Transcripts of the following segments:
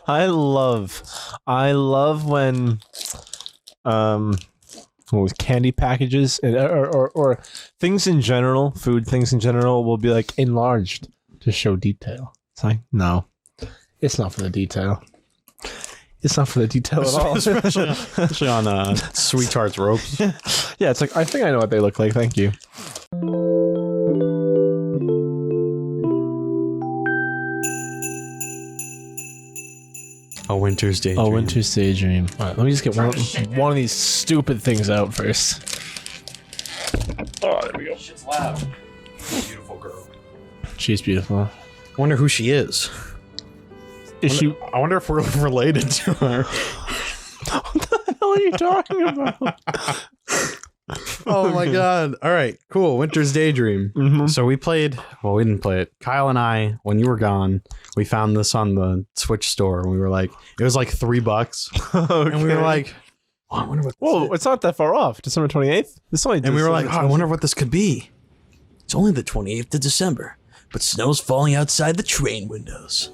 I love when what was candy packages or things in general, food things in general will be like enlarged to show detail. It's like, no, it's not for the detail. It's not for the detail at all. Especially on Sweetheart's ropes. Yeah, it's like, I think I know what they look like. Thank you. A Winter's Daydream. Oh, Winter's Daydream. All right, let me just get one of these stupid things out first. Oh, there we go. Shit's loud. Beautiful girl. She's beautiful. I wonder who she is. I wonder if we're related to her. What the hell are you talking about? Oh my god. All right, cool. Winter's Daydream. Mm-hmm. So we played, well, we didn't play it. Kyle and I, when you were gone, we found this on the Switch store and we were like, it was like $3. Okay. And we were like, oh, I wonder what this Whoa, is. it's not that far off. December 28th? It's only And we were like, December oh, I wonder what this could be. It's only the 28th of December, but snow's falling outside the train windows.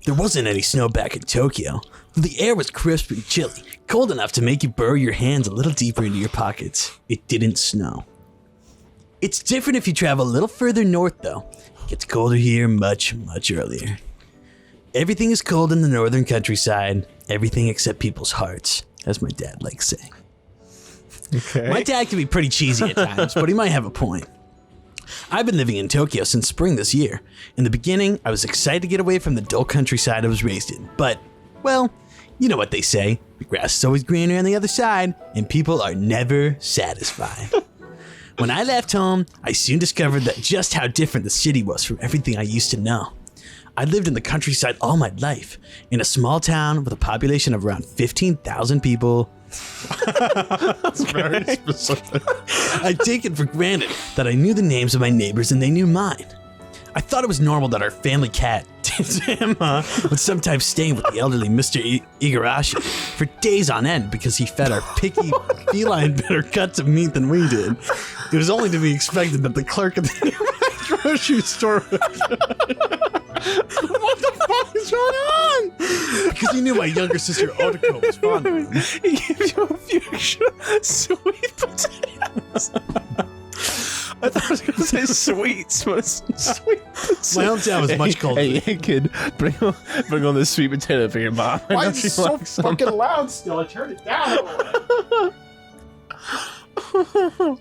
There wasn't any snow back in Tokyo. The air was crisp and chilly, cold enough to make you burrow your hands a little deeper into your pockets. It didn't snow. It's different if you travel a little further north, though. It gets colder here much, much earlier. Everything is cold in the northern countryside. Everything except people's hearts, as my dad likes saying. Okay. My dad can be pretty cheesy at times, but he might have a point. I've been living in Tokyo since spring this year. In the beginning, I was excited to get away from the dull countryside I was raised in. But, well, you know what they say. The grass is always greener on the other side, and people are never satisfied. When I left home, I soon discovered that just how different the city was from everything I used to know. I lived in the countryside all my life, in a small town with a population of around 15,000 people. That's very specific. I take it for granted that I knew the names of my neighbors and they knew mine. I thought it was normal that our family cat, Emma, would sometimes stay with the elderly Mr. Igarashi for days on end because he fed our picky feline better cuts of meat than we did. It was only to be expected that the clerk at the grocery store what the fuck is going on? Because he knew my younger sister Otoko was fond of him. He gives you a few extra sweet potatoes. I thought I was going to say sweets, but it's sweet potatoes. My hometown was much colder. Hey, kid, bring on this sweet potato for your mom. Why is it so fucking loud still? I turned it down a little bit.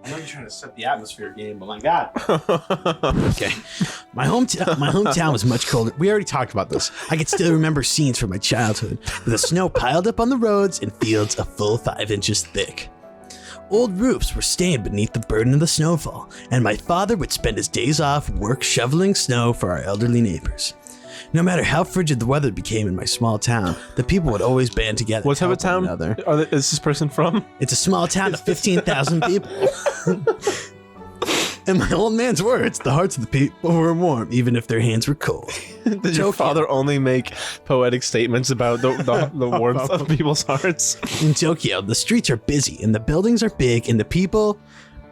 I know you're trying to set the atmosphere game, but my god. Okay. My hometown was much colder. We already talked about this. I can still remember scenes from my childhood, with the snow piled up on the roads and fields a full 5 inches thick. Old roofs were stained beneath the burden of the snowfall, and my father would spend his days off work shoveling snow for our elderly neighbors. No matter how frigid the weather became in my small town, the people would always band together. What type of help one town another. is this person from? It's a small town of 15,000 people. In my old man's words, the hearts of the people were warm, even if their hands were cold. Did your father only make poetic statements about the warmth of people's hearts? In Tokyo, the streets are busy, and the buildings are big, and the people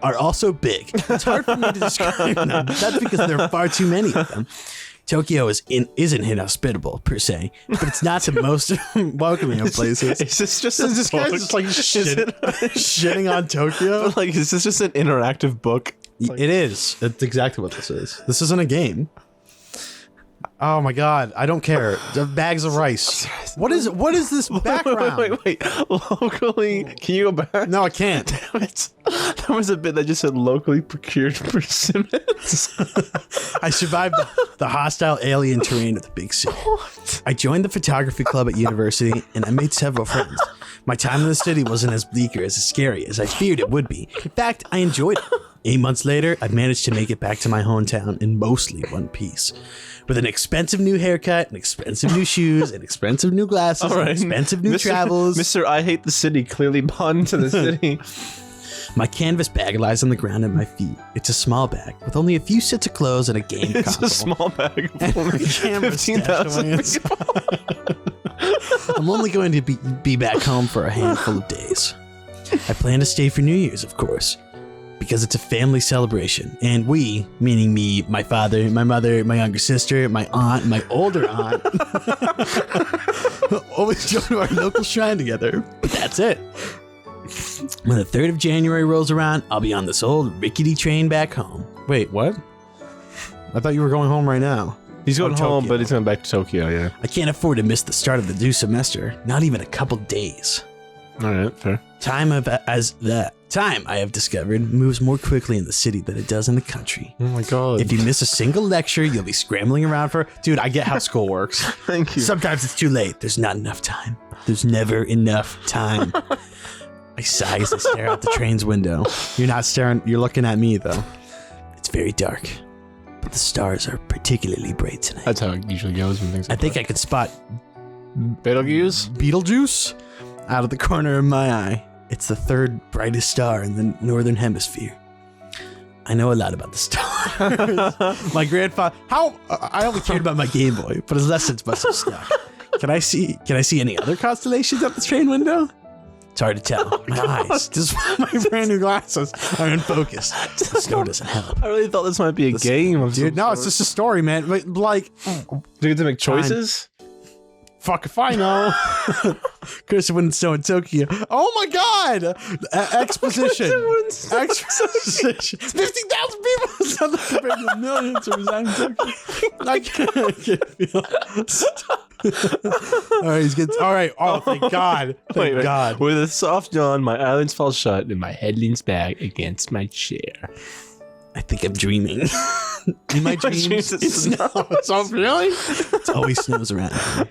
are also big. It's hard for me to describe them. That's because there are far too many of them. Tokyo isn't inhospitable per se, but it's not the most welcoming of places. Is this just a This guy's book? just like shitting on Tokyo. Like, is this just an interactive book? It is. That's exactly what this is. This isn't a game. Oh my god, I don't care. The bags of rice. What is this background? Wait. Locally, can you go back? No, I can't. Damn it. There was a bit that just said locally procured persimmons. I survived the hostile alien terrain of the big city. What? I joined the photography club at university, and I made several friends. My time in the city wasn't as bleak or as scary as I feared it would be. In fact, I enjoyed it. 8 months later, I managed to make it back to my hometown in mostly one piece. With an expensive new haircut, and expensive new shoes, and expensive new glasses, and expensive new travels. Mr. I Hate the City clearly bought into the city. My canvas bag lies on the ground at my feet. It's a small bag with only a few sets of clothes and a game It's console. a small bag of And only my canvas 15,000 stashed away people. I'm only going to be back home for a handful of days. I plan to stay for New Year's, of course. because it's a family celebration. And we, meaning me, my father, my mother, my younger sister, my aunt, my older aunt, always go to our local shrine together. But that's it. When the 3rd of January rolls around, I'll be on this old rickety train back home. Wait, what? I thought you were going home right now. He's going home, Tokyo. but he's going back to Tokyo, yeah. I can't afford to miss the start of the new semester, not even a couple days. All right, fair. Time, I have discovered, moves more quickly in the city than it does in the country. Oh my god. If you miss a single lecture, you'll be scrambling around for... Dude, I get how school works. Thank you. Sometimes it's too late. There's not enough time. There's never enough time. I sigh as I stare out the train's window. You're not staring. You're looking at me, though. It's very dark, but the stars are particularly bright tonight. That's how it usually goes when things I think I could spot Betelgeuse? Betelgeuse out of the corner of my eye. It's the 3rd brightest star in the northern hemisphere. I know a lot about the stars. My grandfather. I only cared about my Game Boy, but his lessons must have stuck. Can I see any other constellations out the train window? It's hard to tell. My eyes, just my brand new glasses, are in focus. The snow doesn't help. I really thought this might be a game. Of Dude, no, it's just a story, man. Like, Do you get to make choices? fuck if I know. Chris wouldn't snow in Tokyo. Oh my god! Exposition. Exposition. 50,000 people. Something compared to millions who reside in Tokyo. I can't feel. All right, he's good. All right. Oh, thank God. Thank God. With a soft yawn, my eyelids fall shut and my head leans back against my chair. I think I'm dreaming. In my dreams, it snows. So really? It always snows around here.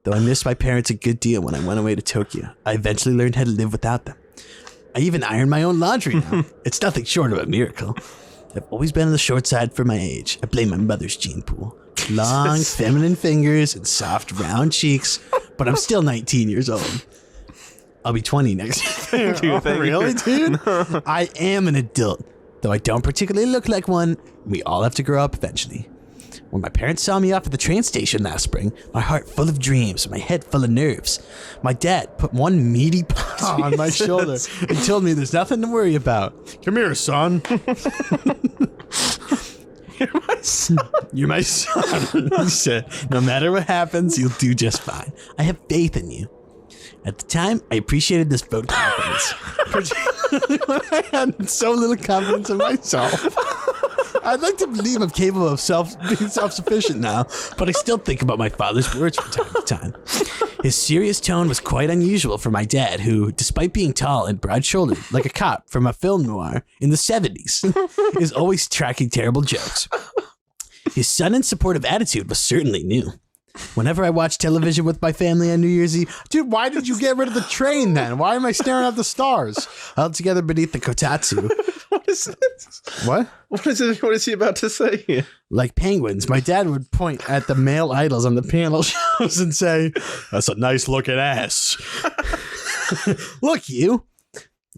Though I missed my parents a good deal when I went away to Tokyo, I eventually learned how to live without them. I even iron my own laundry now. It's nothing short of a miracle. I've always been on the short side for my age. I blame my mother's gene pool. Long, feminine fingers and soft, round cheeks, but I'm still 19 years old. I'll be 20 next year. Thank you. Really, dude? I am an adult, though I don't particularly look like one. We all have to grow up eventually. When my parents saw me off at the train station last spring, my heart full of dreams, my head full of nerves, my dad put one meaty paw on my shoulder and told me there's nothing to worry about. Come here, son. You're my son. You're my son. He said, no matter what happens, you'll do just fine. I have faith in you. At the time, I appreciated this vote of confidence, particularly when I had so little confidence in myself. I'd like to believe I'm capable of being self-sufficient now, but I still think about my father's words from time to time. His serious tone was quite unusual for my dad, who, despite being tall and broad-shouldered, like a cop from a film noir in the 70s, is always tracking terrible jokes. His sudden supportive attitude was certainly new. Whenever I watch television with my family on New Year's Eve, Dude, why did you get rid of the train then? Why am I staring at the stars? held together beneath the kotatsu, What is this? What? What is he about to say here? like penguins, my dad would point at the male idols on the panel shows and say, "That's a nice looking ass." Look, you.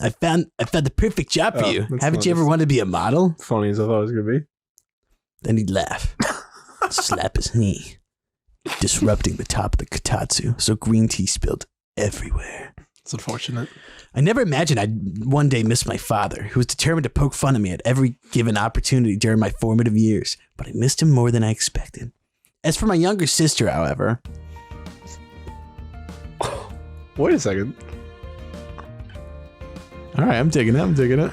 I found the perfect job for you. that's Haven't not you ever as- wanted to be a model? Funny as I thought it was going to be. Then he'd laugh, slap his knee, disrupting the top of the kotatsu, so green tea spilled everywhere. It's unfortunate. I never imagined I'd one day miss my father, who was determined to poke fun at me at every given opportunity during my formative years, but I missed him more than I expected. As for my younger sister, however... Wait a second. All right, I'm digging it.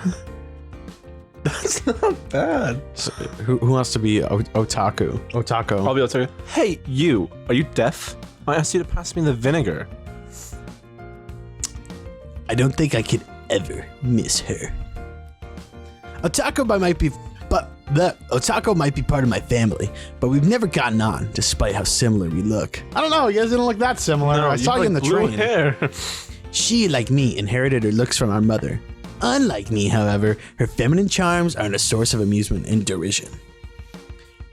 That's not bad. So, who wants to be otaku? Otako. I'll be able to tell you. Hey, you. Are you deaf? I asked you to pass me the vinegar. I don't think I could ever miss her. Otako might be part of my family, but we've never gotten on, despite how similar we look. I don't know. You guys didn't look that similar. I saw you in the blue train. hair. She, like me, inherited her looks from our mother. Unlike me, however, her feminine charms are a source of amusement and derision.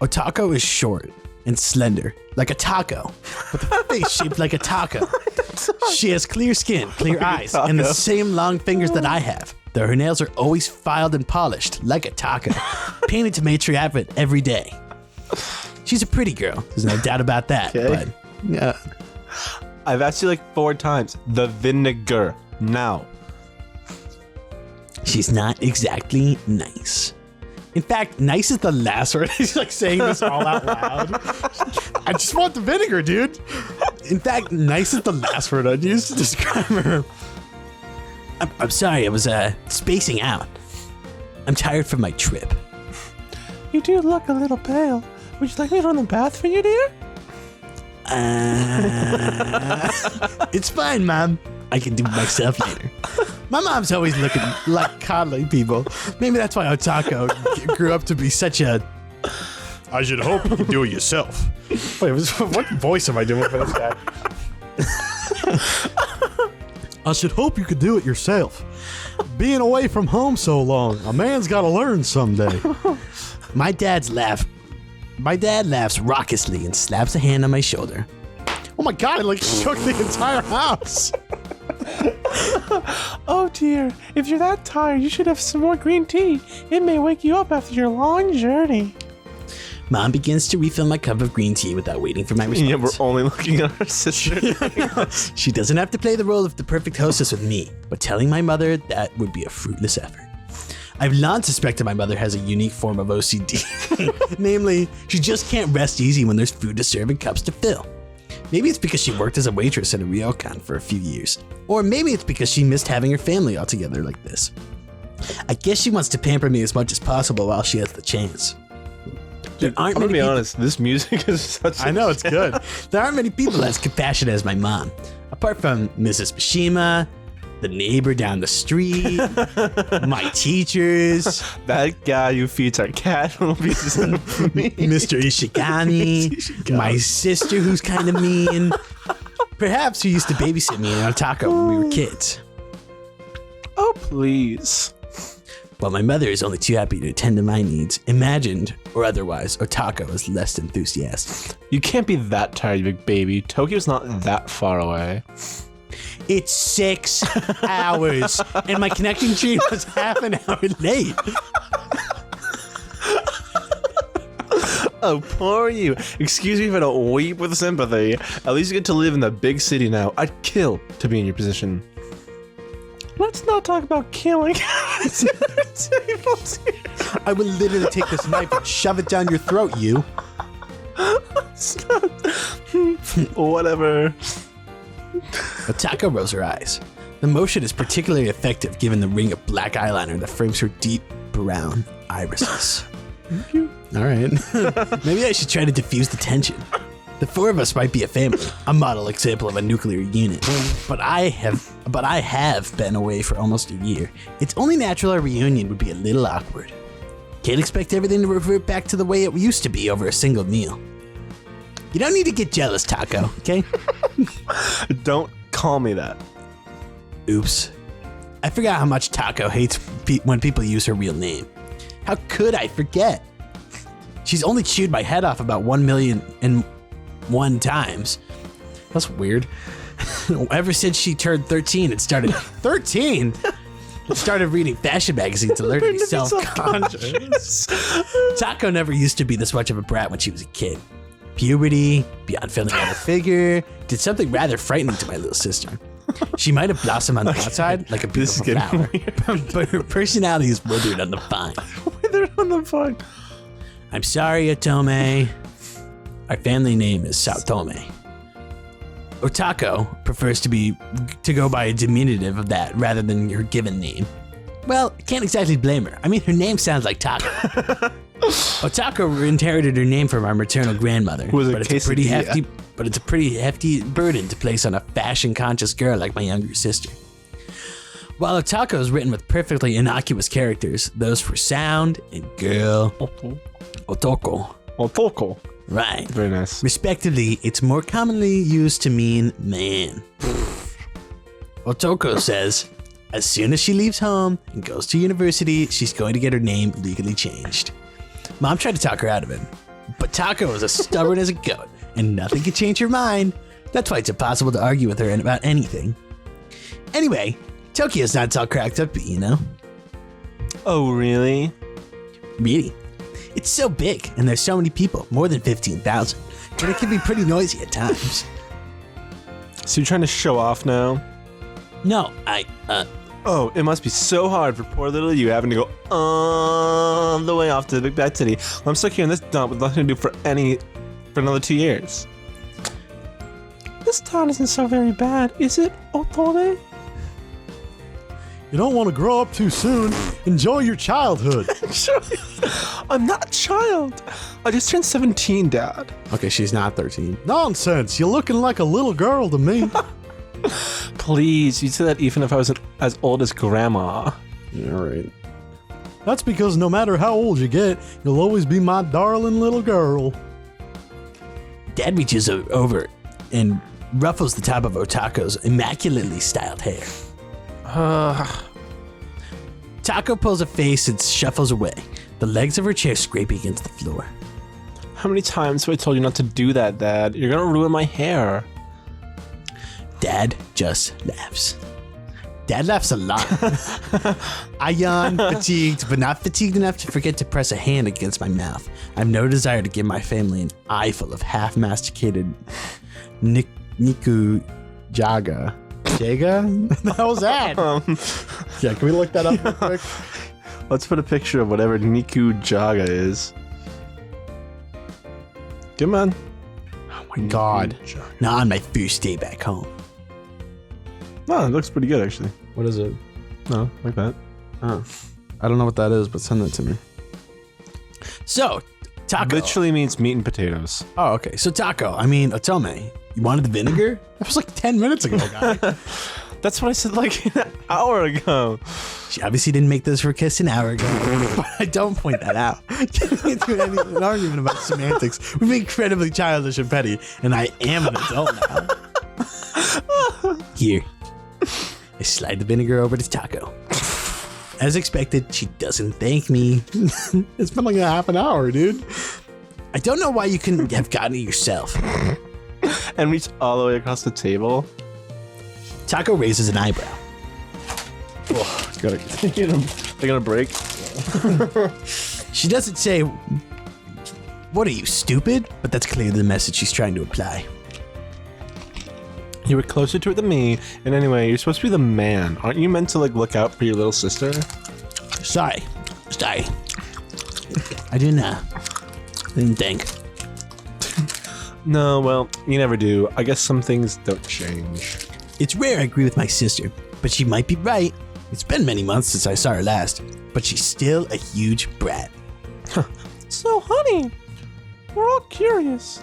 Otako is short and slender, like a taco, with a face shaped like a taco. She has clear skin, clear eyes, and the same long fingers that I have, though her nails are always filed and polished, like a taco, painted to make sure I have it every day. She's a pretty girl, there's no doubt about that, Okay. but yeah. I've asked you like 4 times. The vinegar. Now. She's not exactly nice. In fact, nice is the last word. He's like saying this all out loud. I just want the vinegar, dude. In fact, nice is the last word I'd use to describe her. I'm sorry, I was spacing out. I'm tired from my trip. You do look a little pale. Would you like me to run the bath for you, dear? It's fine, Mom. I can do it myself later. My mom's always looking like coddling people. Maybe that's why Otako grew up to be such a... I should hope you can do it yourself. Wait, what voice am I doing for this guy? I should hope you could do it yourself. Being away from home so long, a man's got to learn someday. My dad laughs raucously and slaps a hand on my shoulder. Oh my god, it like shook the entire house. Oh dear, if you're that tired, you should have some more green tea. It may wake you up after your long journey. Mom begins to refill my cup of green tea without waiting for my response. Yeah, we're only looking at our sister. She doesn't have to play the role of the perfect hostess with me, but telling my mother that would be a fruitless effort. I've long suspected my mother has a unique form of OCD. Namely, she just can't rest easy when there's food to serve and cups to fill. Maybe it's because she worked as a waitress at a ryokan for a few years. Or maybe it's because she missed having her family all together like this. I guess she wants to pamper me as much as possible while she has the chance. Dude, I'm gonna be honest, this music is such I know, it's good. There aren't many people as compassionate as my mom. Apart from Mrs. Mishima, the neighbor down the street, my teachers, that guy who feeds our cat little pieces of meat. Mr. Ishigami, my sister who's kind of mean, perhaps who used to babysit me and Otako when we were kids. Oh, please. But my mother is only too happy to attend to my needs, imagined or otherwise. Otako is less enthusiastic. You can't be that tired, you big baby. Tokyo's not that far away. It's 6 hours, and my connecting train was half an hour late. Oh, poor you. Excuse me if I don't weep with sympathy. At least you get to live in the big city now. I'd kill to be in your position. Let's not talk about killing. I will literally take this knife and shove it down your throat, you. Whatever. Otako rolls her eyes. The motion is particularly effective given the ring of black eyeliner that frames her deep brown irises. All right. Maybe I should try to diffuse the tension. The 4 of us might be a family, a model example of a nuclear unit. But I have been away for almost a year. It's only natural our reunion would be a little awkward. Can't expect everything to revert back to the way it used to be over a single meal. You don't need to get jealous, Taco, okay? Don't call me that. Oops. I forgot how much Taco hates when people use her real name. How could I forget? She's only chewed my head off about 1,000,001 times. That's weird. Ever since she turned 13, it started... 13? It started reading fashion magazines and learning to be self-conscious. Taco never used to be this much of a brat when she was a kid. Puberty, beyond filling out her figure, did something rather frightening to my little sister. She might have blossomed on the outside like a beautiful flower, but her personality is withered on the vine. Withered on the vine. I'm sorry, Otome. Our family name is Saotome. Otako prefers to go by a diminutive of that rather than her given name. Well, can't exactly blame her. I mean, her name sounds like taco. Otako inherited her name from our maternal grandmother, but it's a pretty hefty burden to place on a fashion-conscious girl like my younger sister. While Otako is written with perfectly innocuous characters, those for sound and girl, Otoko. Right. Very nice. Respectively, it's more commonly used to mean man. Otoko says, as soon as she leaves home and goes to university, she's going to get her name legally changed. Mom tried to talk her out of it, but Taco is as stubborn as a goat, and nothing can change her mind. That's why it's impossible to argue with her about anything. Anyway, Tokyo's not all cracked up, you know? Oh, really? Really? It's so big, and there's so many people, more than 15,000, but it can be pretty noisy at times. So you're trying to show off now? No, Oh, it must be so hard for poor little you having to go all the way off to the big bad city. Well, I'm stuck here in this dump with nothing to do for another 2 years. This town isn't so very bad, is it, Otone? You don't want to grow up too soon. Enjoy your childhood. I'm not a child. I just turned 17, Dad. Okay, she's not 13. Nonsense. You're looking like a little girl to me. Please, you'd say that even if I wasn't as old as Grandma. Yeah, right. That's because no matter how old you get, you'll always be my darling little girl. Dad reaches over and ruffles the top of Otako's immaculately styled hair. Taco pulls a face and shuffles away, the legs of her chair scraping against the floor. How many times have I told you not to do that, Dad? You're gonna ruin my hair. Dad just laughs. Dad laughs a lot. I yawn, fatigued, but not fatigued enough to forget to press a hand against my mouth. I have no desire to give my family an eyeful of half-masticated Niku Jaga. Jaga? What the hell's that? Yeah, can we look that up real quick? Let's put a picture of whatever Niku Jaga is. Come on. Oh my god. Now on my first day back home. Oh, it looks pretty good, actually. What is it? No, like that. Oh. I don't know what that is, but send that to me. So, Taco. Literally means meat and potatoes. Oh, okay. So, Taco, Otome, you wanted the vinegar? That was like 10 minutes ago, guy. That's what I said like an hour ago. She obviously didn't make those for Kiss an hour ago, but I don't point that out. Getting into an argument about semantics would be incredibly childish and petty, and I am an adult now. Here, I slide the vinegar over to Taco. As expected, she doesn't thank me. It's been like a half an hour, dude. I don't know why you couldn't have gotten it yourself. And reach all the way across the table. Taco raises an eyebrow. They're gonna break. She doesn't say, "What are you, stupid?" But that's clearly the message she's trying to apply. You were closer to it than me. And anyway, you're supposed to be the man. Aren't you meant to like look out for your little sister? Sorry. I didn't think. No, well, you never do. I guess some things don't change. It's rare I agree with my sister, but she might be right. It's been many months since I saw her last, but she's still a huge brat. So, honey, we're all curious.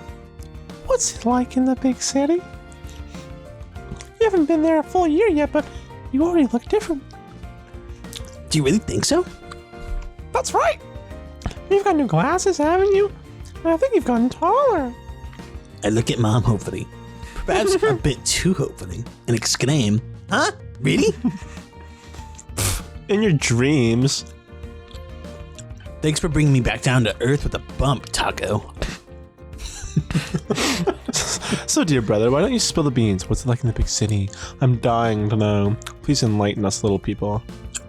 What's it like in the big city? You haven't been there a full year yet, but you already look different. Do you really think so? That's right. You've got new glasses, haven't you? And I think you've gotten taller. I look at Mom hopefully, perhaps a bit too hopefully, and exclaim, "Huh? Really?" In your dreams. Thanks for bringing me back down to earth with a bump, Taco. So, dear brother, why don't you spill the beans? What's it like in the big city? I'm dying to know. Please enlighten us little people.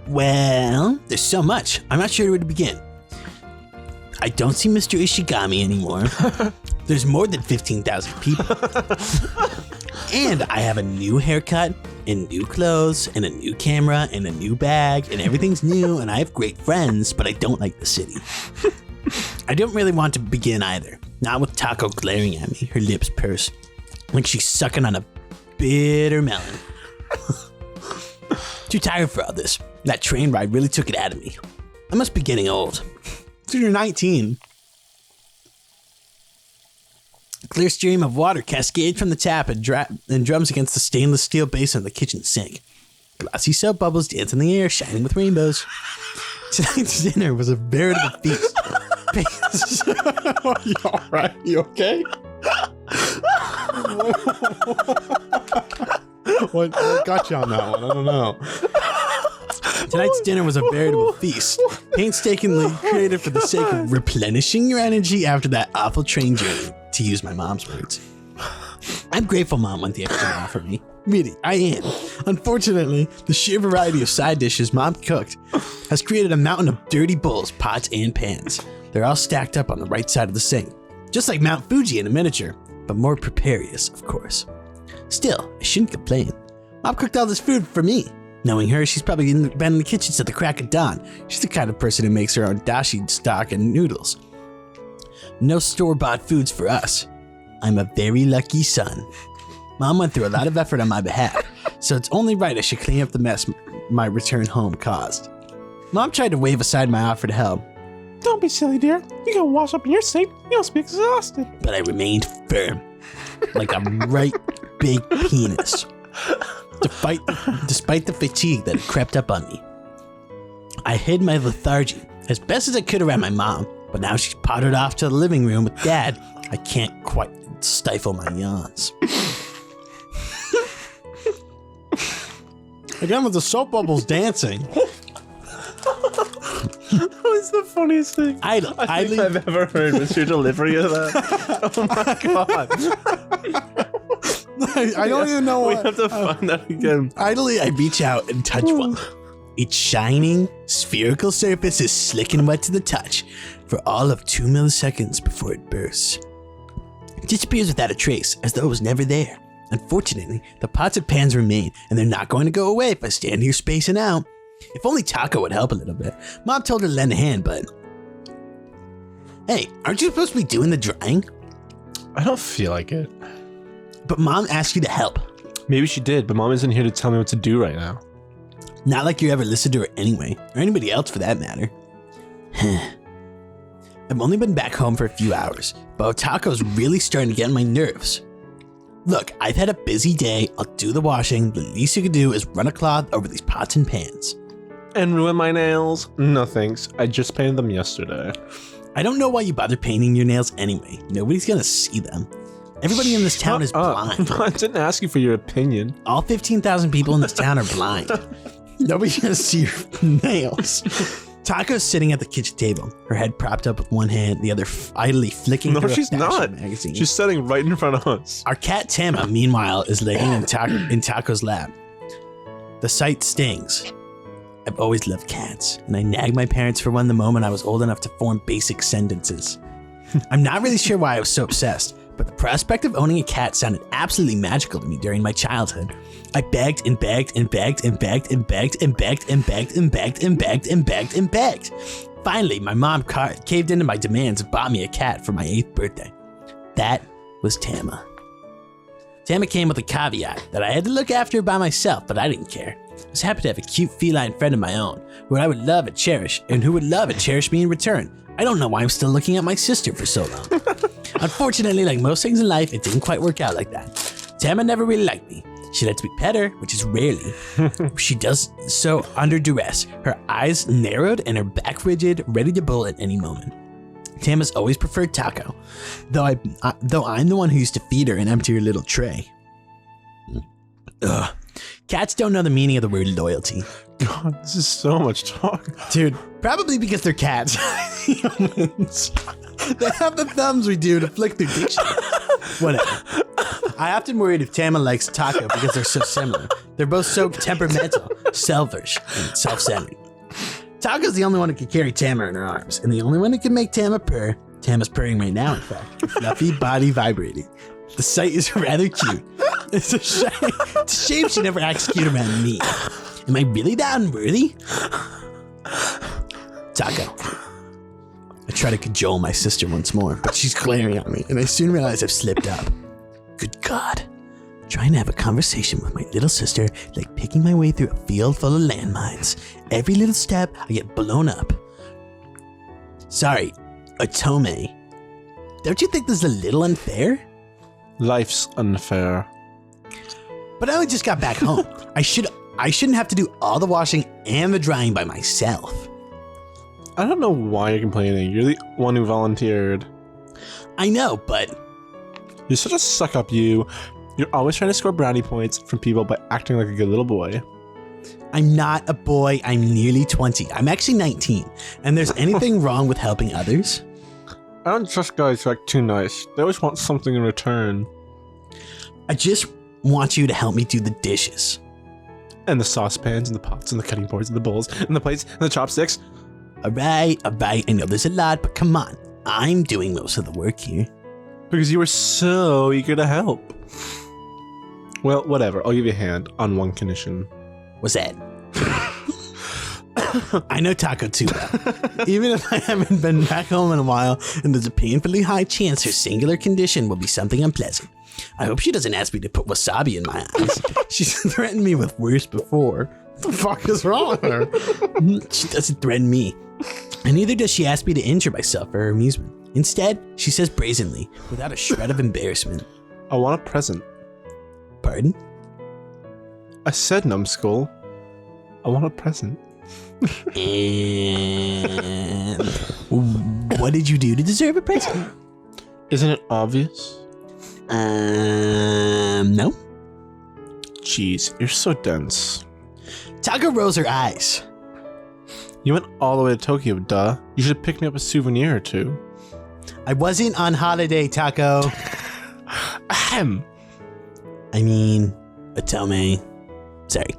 Well, there's so much. I'm not sure where to begin. I don't see Mr. Ishigami anymore. There's more than 15,000 people. And I have a new haircut and new clothes and a new camera and a new bag and everything's new and I have great friends, but I don't like the city. I don't really want to begin either. Not with Taco glaring at me, her lips pursed, like she's sucking on a bitter melon. Too tired for all this. That train ride really took it out of me. I must be getting old. Dude, you're 19. Clear stream of water cascades from the tap and drums against the stainless steel basin of the kitchen sink. Glossy soap bubbles dance in the air, shining with rainbows. Tonight's dinner was a veritable feast. Are you all right? You okay? What got you on that one? I don't know. Tonight's dinner was a veritable feast, painstakingly created for the sake of replenishing your energy after that awful train journey, to use my mom's words. I'm grateful Mom went the extra mile for me. Really, I am. Unfortunately, the sheer variety of side dishes Mom cooked has created a mountain of dirty bowls, pots, and pans. They're all stacked up on the right side of the sink, just like Mount Fuji in a miniature, but more precarious, of course. Still, I shouldn't complain. Mom cooked all this food for me. Knowing her, she's probably been in the kitchen till the crack of dawn. She's the kind of person who makes her own dashi stock and noodles. No store-bought foods for us. I'm a very lucky son. Mom went through a lot of effort on my behalf, so it's only right I should clean up the mess my return home caused. Mom tried to wave aside my offer to help, Don't be silly, dear. You can wash up in your sink. You must be exhausted. but I remained firm, like a right big penis, despite the fatigue that had crept up on me. I hid my lethargy as best as I could around my mom, but now she's pottered off to the living room with Dad. I can't quite stifle my yawns. Again with the soap bubbles dancing. That was the funniest thing I think I've ever heard was your delivery of that. Oh my god. I don't even know We what. have to find that again. Idly, I reach out and touch one. Its shining, spherical surface is slick and wet to the touch for all of 2 milliseconds before it bursts. It disappears without a trace, as though it was never there. Unfortunately, the pots and pans remain, and they're not going to go away if I stand here spacing out. If only Taco would help a little bit. Mom told her to lend a hand, but... Hey, aren't you supposed to be doing the drying? I don't feel like it. But Mom asked you to help. Maybe she did, but Mom isn't here to tell me what to do right now. Not like you ever listened to her anyway, or anybody else for that matter. I've only been back home for a few hours, but Taco's really starting to get on my nerves. Look, I've had a busy day. I'll do the washing. The least you can do is run a cloth over these pots and pans. And ruin my nails? No thanks. I just painted them yesterday. I don't know why you bother painting your nails anyway. Nobody's gonna see them. Everybody in this town is blind. I didn't ask you for your opinion. All 15,000 people in this town are blind. Nobody's gonna see your nails. Taco's sitting at the kitchen table, her head propped up with one hand, the other idly flicking through a she's fashion not. magazine. She's sitting right in front of us. Our cat Tama, meanwhile, is laying in Taco's lap. The sight stings. I've always loved cats, and I nagged my parents for one the moment I was old enough to form basic sentences. I'm not really sure why I was so obsessed, but the prospect of owning a cat sounded absolutely magical to me during my childhood. I begged and begged and begged and begged and begged and begged and begged and begged and begged and begged and begged. Finally, my mom caved into my demands and bought me a cat for my 8th birthday. That was Tama. Tama came with a caveat that I had to look after her by myself, but I didn't care. I was happy to have a cute feline friend of my own, who I would love and cherish, and who would love and cherish me in return. I don't know why I'm still looking at my sister for so long. Unfortunately, like most things in life, it didn't quite work out like that. Tama never really liked me. She lets me pet her, which is rarely. She does so under duress, her eyes narrowed and her back rigid, ready to bull at any moment. Tama's always preferred Taco, though I'm the one who used to feed her and empty her little tray. Ugh. Cats don't know the meaning of the word loyalty. God, this is so much talk. Dude, probably because they're cats. Humans. They have the thumbs we do to flick through dictionary. Whatever. I often worried if Tama likes Taco because they're so similar. They're both so temperamental, selfish, and self-centered. Taco's the only one who can carry Tama in her arms, and the only one who can make Tama purr. Tama's purring right now, in fact. Her fluffy body vibrating. The sight is rather cute. It's a shame she never acts cute around me. Am I really that unworthy? Taco. I try to cajole my sister once more, but she's glaring at me, and I soon realize I've slipped up. Good God. Trying to have a conversation with my little sister like picking my way through a field full of landmines. Every little step, I get blown up. Sorry, Otome. Don't you think this is a little unfair? Life's unfair. But I only just got back home. I shouldn't have to do all the washing and the drying by myself. I don't know why you're complaining. You're the one who volunteered. I know, but... You're such a suck-up, you. You're always trying to score brownie points from people by acting like a good little boy. I'm not a boy. I'm nearly 20. I'm actually 19. And there's anything wrong with helping others? I don't trust guys who act too nice. They always want something in return. I just want you to help me do the dishes. And the saucepans, and the pots, and the cutting boards, and the bowls, and the plates, and the chopsticks. All right. I know there's a lot, but come on. I'm doing most of the work here. Because you were so eager to help. Well, whatever. I'll give you a hand on one condition. What's that? I know Taco too well. Even if I haven't been back home in a while, and there's a painfully high chance her singular condition will be something unpleasant. I hope she doesn't ask me to put wasabi in my eyes. She's threatened me with worse before. What the fuck is wrong with her? She doesn't threaten me. And neither does she ask me to injure myself for her amusement. Instead, she says brazenly, without a shred of embarrassment. I want a present. Pardon? I said, numbskull. I want a present. And what did you do to deserve a present? Isn't it obvious? No. Jeez, you're so dense. Taco rolls her eyes. You went all the way to Tokyo, duh. You should have picked me up a souvenir or two. I wasn't on holiday, Taco. Ahem. I mean, Otome. Sorry.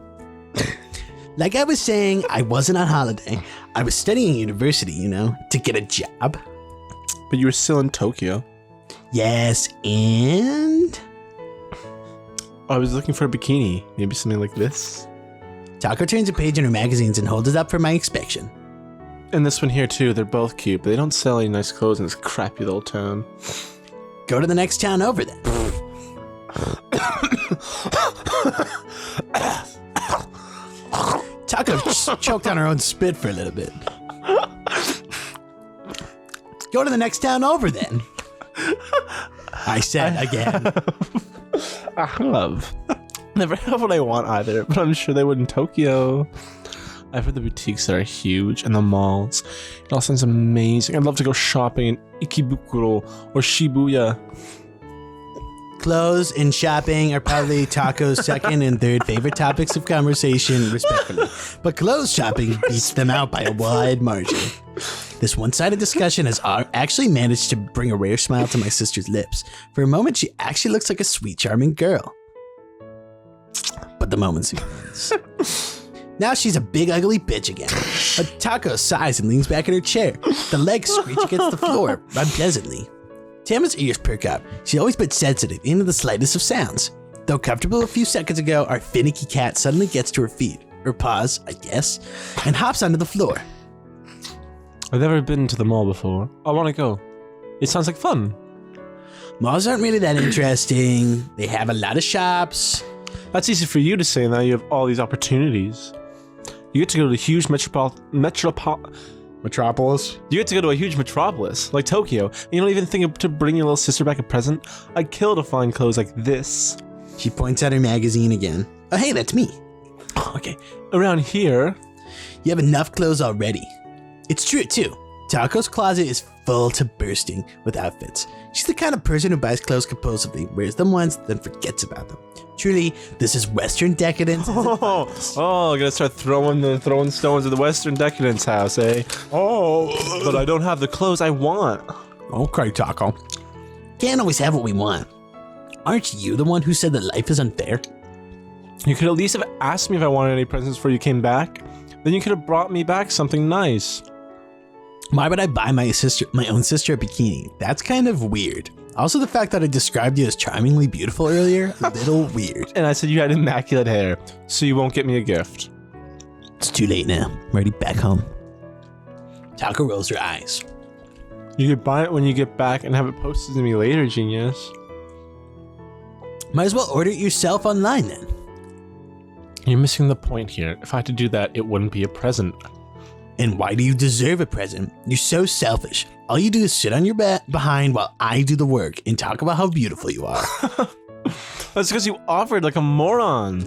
Like I was saying, I wasn't on holiday. I was studying university, to get a job. But you were still in Tokyo. Yes, and... I was looking for a bikini. Maybe something like this. Taco turns a page in her magazines and holds it up for my inspection. And this one here, too. They're both cute, but they don't sell any nice clothes in this crappy little town. Go to the next town over, then. Taco choked on her own spit for a little bit. Go to the next town over, then. I said again. I have. Never have what I want either, but I'm sure they would in Tokyo. I've heard the boutiques that are huge and the malls. It all sounds amazing. I'd love to go shopping in Ikebukuro or Shibuya. Clothes and shopping are probably Taco's second and third favorite topics of conversation, respectfully. But clothes shopping beats them out by a wide margin. This one-sided discussion has actually managed to bring a rare smile to my sister's lips. For a moment, she actually looks like a sweet, charming girl. But the moment soon ends. Now she's a big, ugly bitch again. But Taco sighs and leans back in her chair. The legs screech against the floor, unpleasantly. Tama's ears perk up. She's always been sensitive, into the slightest of sounds. Though comfortable a few seconds ago, our finicky cat suddenly gets to her feet, or paws, I guess, and hops onto the floor. I've never been to the mall before. I want to go. It sounds like fun. Malls aren't really that interesting. They have a lot of shops. That's easy for you to say now you have all these opportunities. You get to go to a huge metropolis. You get to go to a huge metropolis like Tokyo, and you don't even think to bring your little sister back a present. I'd kill to find clothes like this. She points at her magazine again. Oh, hey, that's me. Okay, around here, you have enough clothes already. It's true, too. Taco's closet is full to bursting with outfits. She's the kind of person who buys clothes compulsively, wears them once, then forgets about them. Truly, this is Western decadence. I'm gonna start throwing stones at the Western decadence house, eh? Oh, but I don't have the clothes I want. Okay, Taco. Can't always have what we want. Aren't you the one who said that life is unfair? You could at least have asked me if I wanted any presents before you came back. Then you could have brought me back something nice. Why would I buy my own sister a bikini? That's kind of weird. Also, the fact that I described you as charmingly beautiful earlier, a little weird. And I said you had immaculate hair, so you won't get me a gift. It's too late now. I'm already back home. Taco rolls her eyes. You could buy it when you get back and have it posted to me later, genius. Might as well order it yourself online then. You're missing the point here. If I had to do that, it wouldn't be a present. And why do you deserve a present? You're so selfish. All you do is sit on your behind while I do the work and talk about how beautiful you are. That's because you offered like a moron.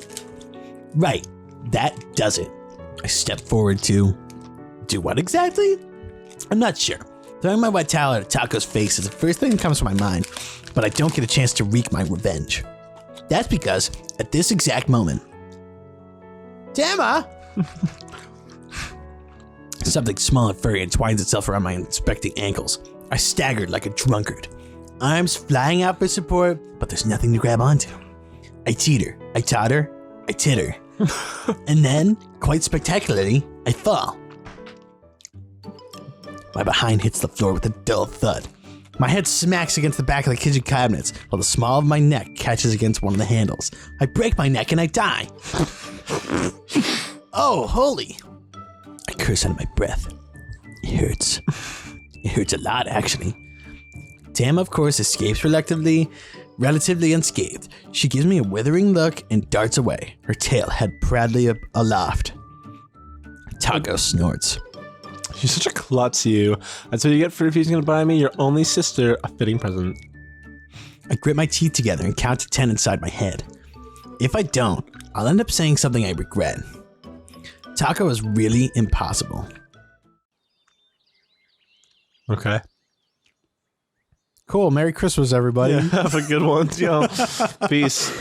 Right. That does it. I step forward to... do what exactly? I'm not sure. Throwing my wet towel at Taco's face is the first thing that comes to my mind, but I don't get a chance to wreak my revenge. That's because, at this exact moment... Tama! Something small and furry entwines itself around my inspecting ankles. I staggered like a drunkard. Arms flying out for support, but there's nothing to grab onto. I teeter, I totter, I titter. And then, quite spectacularly, I fall. My behind hits the floor with a dull thud. My head smacks against the back of the kitchen cabinets, while the small of my neck catches against one of the handles. I break my neck and I die. Oh, holy. I curse under my breath. It hurts. It hurts a lot, actually. Tam, of course, escapes relatively unscathed. She gives me a withering look and darts away, her tail head proudly up aloft. Taco snorts. She's such a klutz, you. That's what you get for refusing to buy me, your only sister, a fitting present. I grit my teeth together and count to 10 inside my head. If I don't, I'll end up saying something I regret. Taco is really impossible. Okay. Cool. Merry Christmas, everybody. Yeah, have a good one. Yo. Peace.